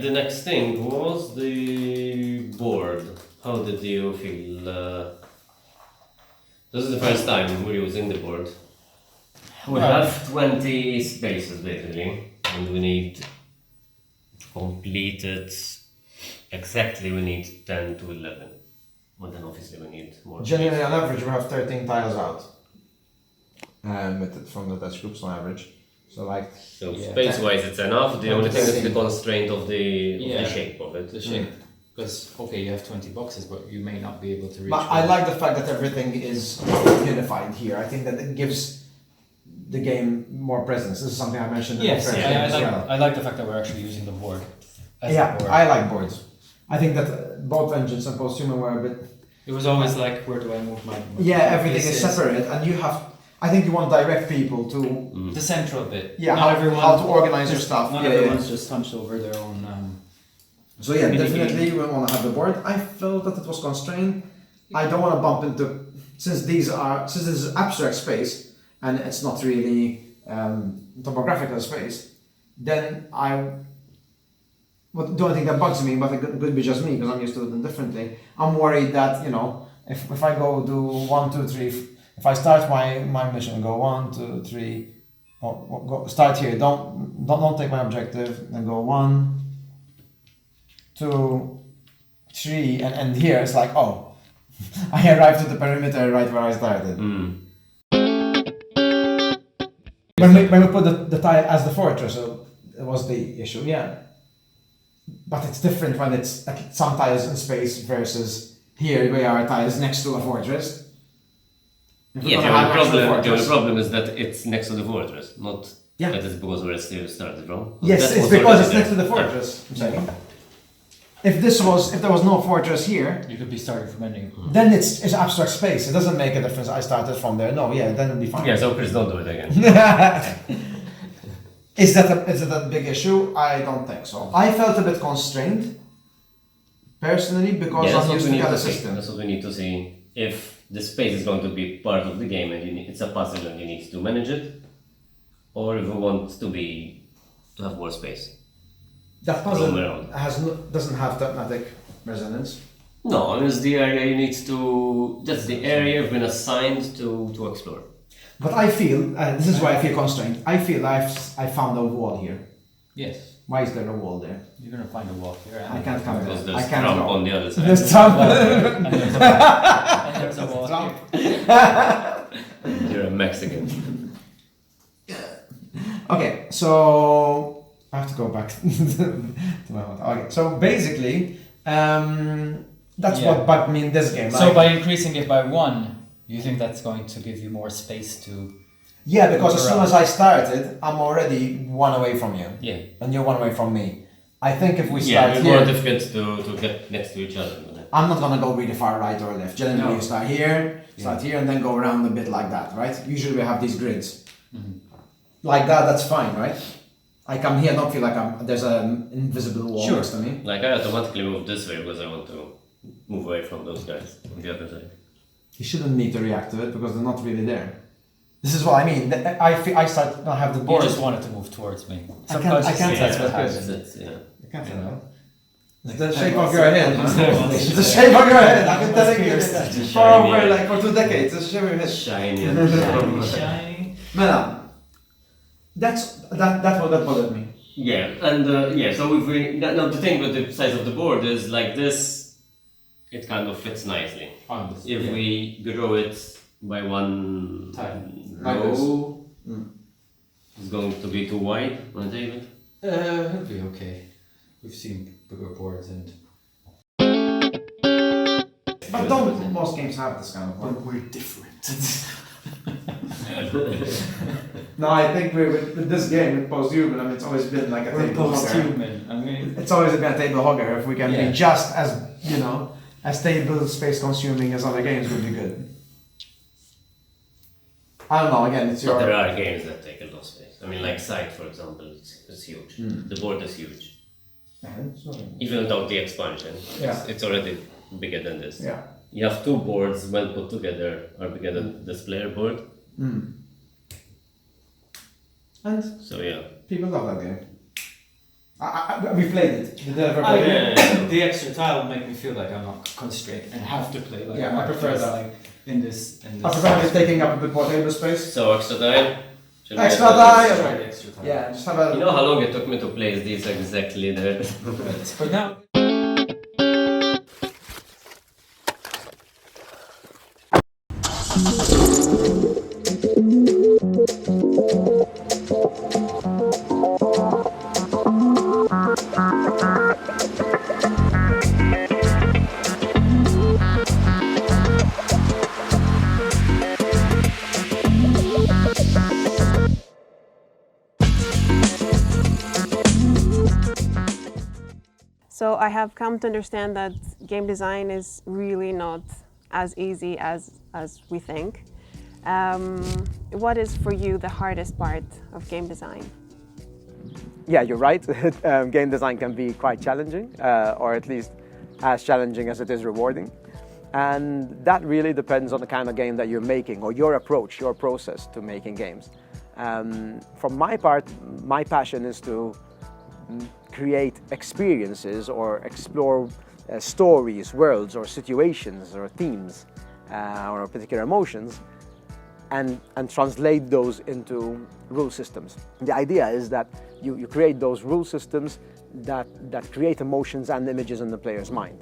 the next thing was the board. How did you feel? This is the first time we're using the board. We have 20 spaces basically, and we need to complete it exactly. We need 10 to 11. But then obviously we need more. Generally, space. on average, we have 13 tiles out. From the Dutch groups on average. So Space-wise, it's enough. The only thing is the constraint of the shape of it. The shape. Because, okay, you have 20 boxes, but you may not be able to reach. But I like the fact that everything is unified here. I think that it gives the game more presence. This is something I mentioned in the first game as well. I like the fact that we're actually using the board. Yeah, I like boards. I think that both Vengeance and Posthuman were a bit... It was always like, where do I move my everything is separate, and you have... I think you want to direct people to... The central bit. Yeah, how to organize your stuff. Not everyone's just hunched over their own... So yeah, definitely we want to have the board. I felt that it was constrained. I don't want to bump into... Since this is abstract space, and it's not really topographical space, then the only thing that bugs me, but it could be just me because I'm used to it differently. I'm worried that, if I go do 1, 2, 3, if I start my mission, go 1, 2, 3, go start here. Don't take my objective. Then go 1, 2, 3, and end here. It's like, oh, I arrived at the perimeter right where I started. When we put the tile as the fortress, so it was the issue. Yeah. But it's different when it's like some tiles in space versus here where our tiles next to a fortress. The only problem is that it's next to the fortress, not that it's because where it still started from. Yes, it's because it's next to the fortress. I'm saying. If there was no fortress here, you could be starting from ending. Then it's abstract space. It doesn't make a difference. I started from there. No, then it'd be fine. Yeah, so please don't do it again. Is that a big issue? I don't think so. I felt a bit constrained, personally, because I'm used to the other system. That's what we need to see. If the space is going to be part of the game and it's a puzzle and you need to manage it, or if we want to have more space. That puzzle doesn't have thematic resonance. No, it's the area that's the area you've been assigned to explore. But I feel, this is why I feel constrained, I feel I found a wall here. Yes. Why is there a wall there? You're going to find a wall here. I can't come because there. there's I can't Trump go. on the other side. There's Trump. And there's a wall here. You're a Mexican. Okay, so I have to go back to my hotel. Okay, so basically, that's what bugged me in this game. So by increasing it by 1, you think that's going to give you more space to... Yeah, because as soon as I started, I'm already 1 away from you. Yeah. And you're 1 away from me. I think if we start it's here... more difficult to get next to each other. I'm not going to go really far right or left. Generally, you start here, and then go around a bit like that, right? Usually we have these grids. Mm-hmm. Like that, that's fine, right? I come here, I don't feel like there's an invisible wall next to me. Like I automatically move this way because I want to move away from those guys on the other side. You shouldn't need to react to it because they're not really there. This is what I mean. I start to have the board. You just wanted to move towards me. I can't. That's what happens. I can't tell. It's the shape of your head. It's the shape of your head. I've been telling you this for over for 2 decades. It's the shape of your head. Shiny. Shiny. Man, that bothered me. Yeah, and so if we now the thing with the size of the board is like this, it kind of fits nicely. If we grow it by 1 row, it's going to be too wide on the table. It'll be okay. We've seen bigger boards and... But don't most games have this kind of board? We're different. No, I think with this game, with Posthuman, I mean, it's always been like a table Posthuman. It's always been a table hogger. If we can be just as, as stable, space consuming as other games would be good. I don't know, again, it's your... But there are games that take a lot of space. I mean, like Sight, for example, it's huge. The board is huge. Even without the expansion, it's already bigger than this. Yeah. You have 2 boards well put together, are bigger than this player board. And so yeah, people love that game. We played it. Did you ever play it? The extra tile make me feel like I'm not constrained and have to play. Like, Yeah, I prefer that. Like in this. I prefer it taking up a bit more table space. So extra die. Extra die. Try the extra tile. Yeah, just have a. You know how long it took me to place these exactly there? But now. So I have come to understand that game design is really not as easy as we think. What is for you the hardest part of game design? Yeah, you're right. Game design can be quite challenging, or at least as challenging as it is rewarding. And that really depends on the kind of game that you're making, or your approach, your process to making games. From my part, my passion is to create experiences or explore stories, worlds, or situations, or themes, or particular emotions, and translate those into rule systems. The idea is that you create those rule systems that create emotions and images in the player's mind.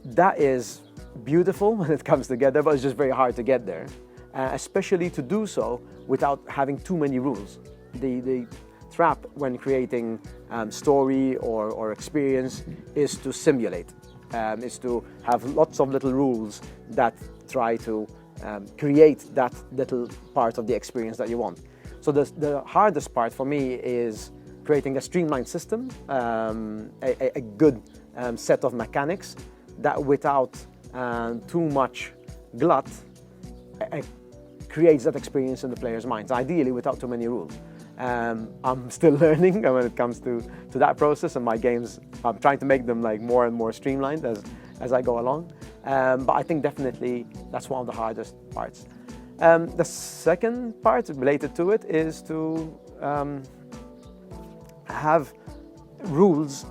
That is beautiful when it comes together, but it's just very hard to get there, especially to do so without having too many rules. The trap when creating story or experience is to simulate, is to have lots of little rules that try to create that little part of the experience that you want. So the hardest part for me is creating a streamlined system, a good set of mechanics that without too much glut creates that experience in the player's minds, ideally without too many rules. I'm still learning when it comes to that process, and my games, I'm trying to make them like more and more streamlined as I go along. But I think definitely that's one of the hardest parts. The second part related to it is to have rules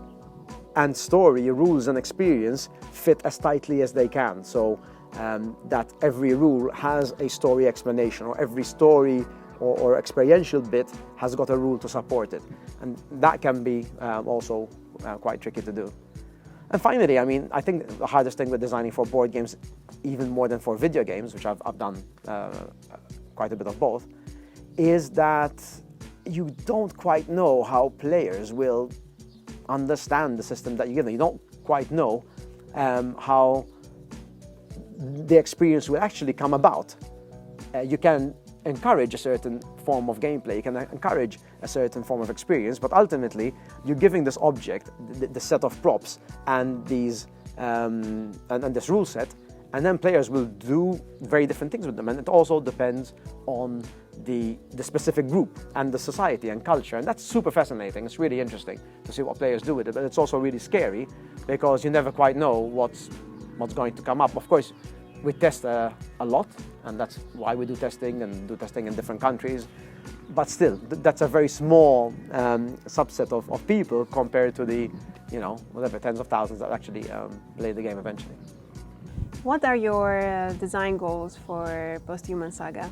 and story, rules and experience fit as tightly as they can. So that every rule has a story explanation, or every story or experiential bit has got a rule to support it. And that can be also quite tricky to do. And finally, I mean, I think the hardest thing with designing for board games, even more than for video games, which I've done quite a bit of both, is that you don't quite know how players will understand the system that you give them. You don't quite know how the experience will actually come about. You can encourage a certain form of gameplay, you can encourage a certain form of experience, but ultimately you're giving this object, the set of props and these and this rule set, and then players will do very different things with them. And it also depends on the specific group and the society and culture, and that's super fascinating. It's really interesting to see what players do with it, but it's also really scary because you never quite know what's going to come up. Of course, we test a lot, and that's why we do testing and do testing in different countries. But still, that's a very small subset of people compared to the, whatever, tens of thousands that actually play the game eventually. What are your design goals for Posthuman Saga?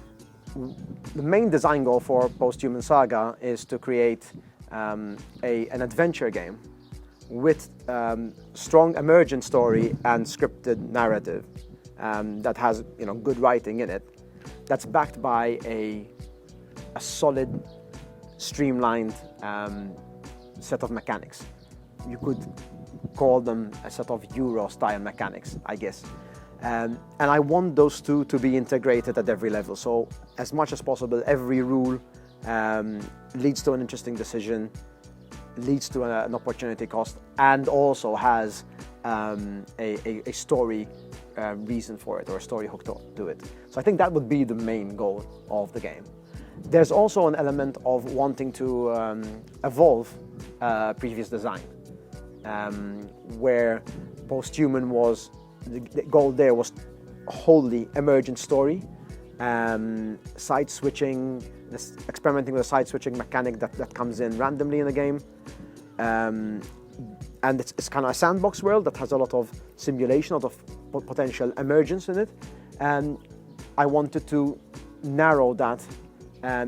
The main design goal for Posthuman Saga is to create an adventure game with strong emergent story and scripted narrative. That has good writing in it, that's backed by a solid, streamlined set of mechanics. You could call them a set of Euro-style mechanics, I guess. And I want those two to be integrated at every level. So as much as possible, every rule leads to an interesting decision, leads to an opportunity cost, and also has a story reason for it, or a story hook to it. So I think that would be the main goal of the game. There's also an element of wanting to evolve previous design, where Posthuman was, the goal there was wholly emergent story, side switching, experimenting with a side switching mechanic that comes in randomly in the game, and it's kind of a sandbox world that has a lot of simulation, a lot of potential emergence in it. And I wanted to narrow that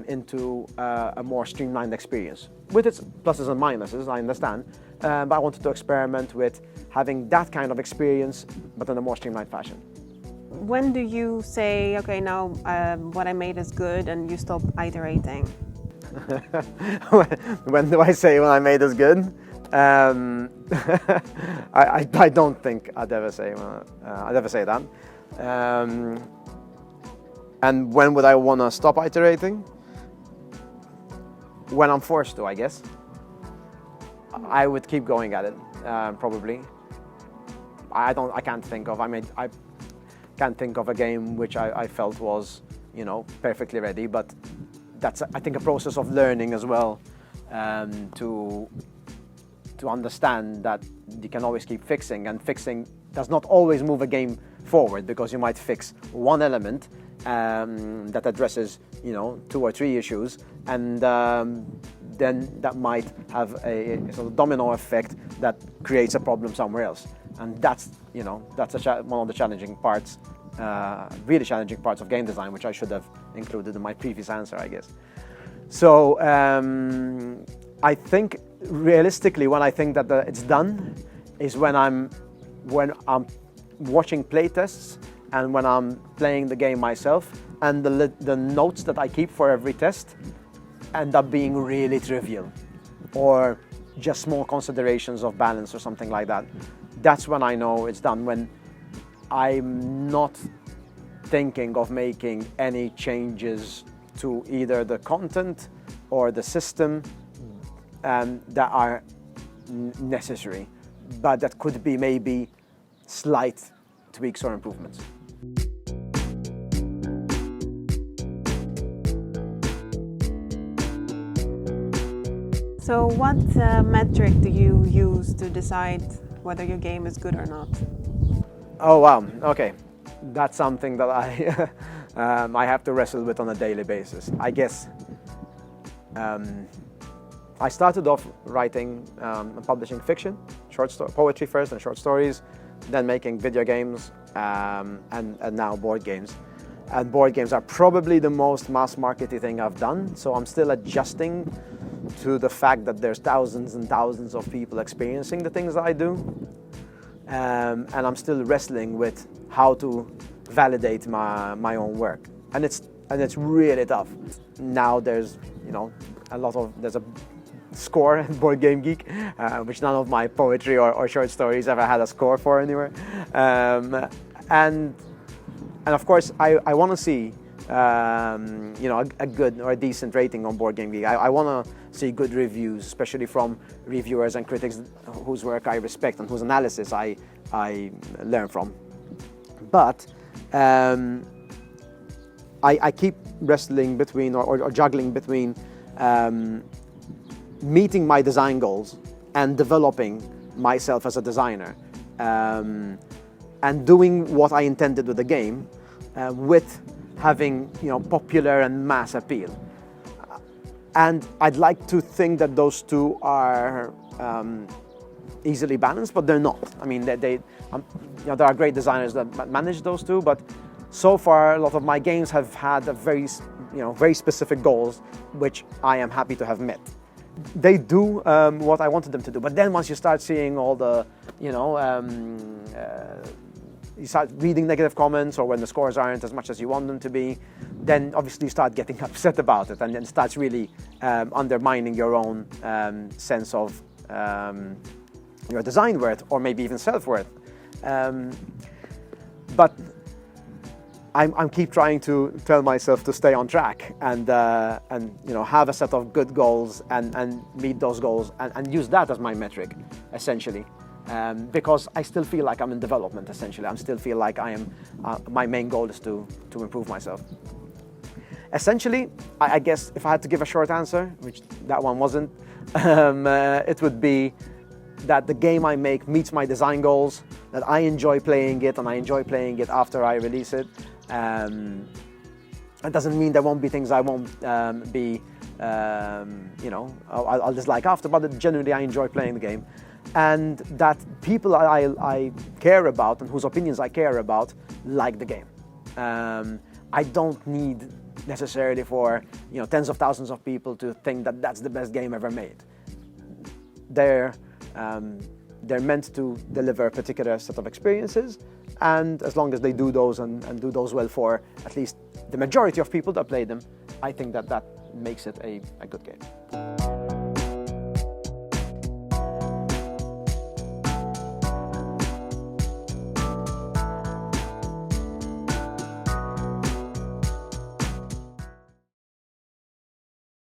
into a more streamlined experience, with its pluses and minuses, I understand, but I wanted to experiment with having that kind of experience, but in a more streamlined fashion. When do you say, okay, now what I made is good, and you stop iterating? When do I say when I made is good? I don't think I'd ever say that. And when would I want to stop iterating? When I'm forced to, I guess. I would keep going at it, probably. I can't think of a game which I felt was, perfectly ready, but that's, I think, a process of learning as well, to understand that you can always keep fixing, and fixing does not always move a game forward, because you might fix one element that addresses, 2 or 3 issues, and then that might have a sort of domino effect that creates a problem somewhere else. And that's one of the challenging parts, really challenging parts of game design, which I should have included in my previous answer, I guess. So I think realistically, when I think that it's done, is when I'm watching playtests and when I'm playing the game myself, and the notes that I keep for every test end up being really trivial, or just small considerations of balance or something like that. That's when I know it's done, when I'm not thinking of making any changes to either the content or the system that are necessary, but that could be maybe slight tweaks or improvements. So what metric do you use to decide whether your game is good or not? Oh wow, okay. That's something that I have to wrestle with on a daily basis. I guess I started off writing and publishing fiction, poetry first and short stories, then making video games, and now board games. And board games are probably the most mass marketed thing I've done, so I'm still adjusting to the fact that there's thousands and thousands of people experiencing the things that I do. And I'm still wrestling with how to validate my own work. And it's really tough. Now there's there's a score at Board Game Geek, which none of my poetry or short stories ever had a score for anywhere. And of course I want to see a good or a decent rating on Board Game Geek. I want to see good reviews, especially from reviewers and critics whose work I respect and whose analysis I learn from. But I keep wrestling between or juggling between meeting my design goals and developing myself as a designer, and doing what I intended with the game, with having popular and mass appeal. And I'd like to think that those two are easily balanced, but they're not. I mean, there are great designers that manage those two, but so far a lot of my games have had a very specific goals, which I am happy to have met. They do what I wanted them to do, but then once you start seeing all the, you start reading negative comments, or when the scores aren't as much as you want them to be, then obviously you start getting upset about it, and then it starts really undermining your own sense of your design worth, or maybe even self-worth. But I'm keep trying to tell myself to stay on track and have a set of good goals and meet those goals and use that as my metric, essentially. Because I still feel like I'm in development, essentially. I still feel like I am. My main goal is to improve myself. Essentially, I guess if I had to give a short answer, which that one wasn't, it would be that the game I make meets my design goals, that I enjoy playing it, and I enjoy playing it after I release it. It doesn't mean there won't be things I won't be I'll dislike after, but genuinely I enjoy playing the game. And that people I care about and whose opinions I care about like the game. I don't need necessarily for tens of thousands of people to think that that's the best game ever made. They're meant to deliver a particular set of experiences, and as long as they do those and do those well for at least the majority of people that play them, I think that makes it a good game.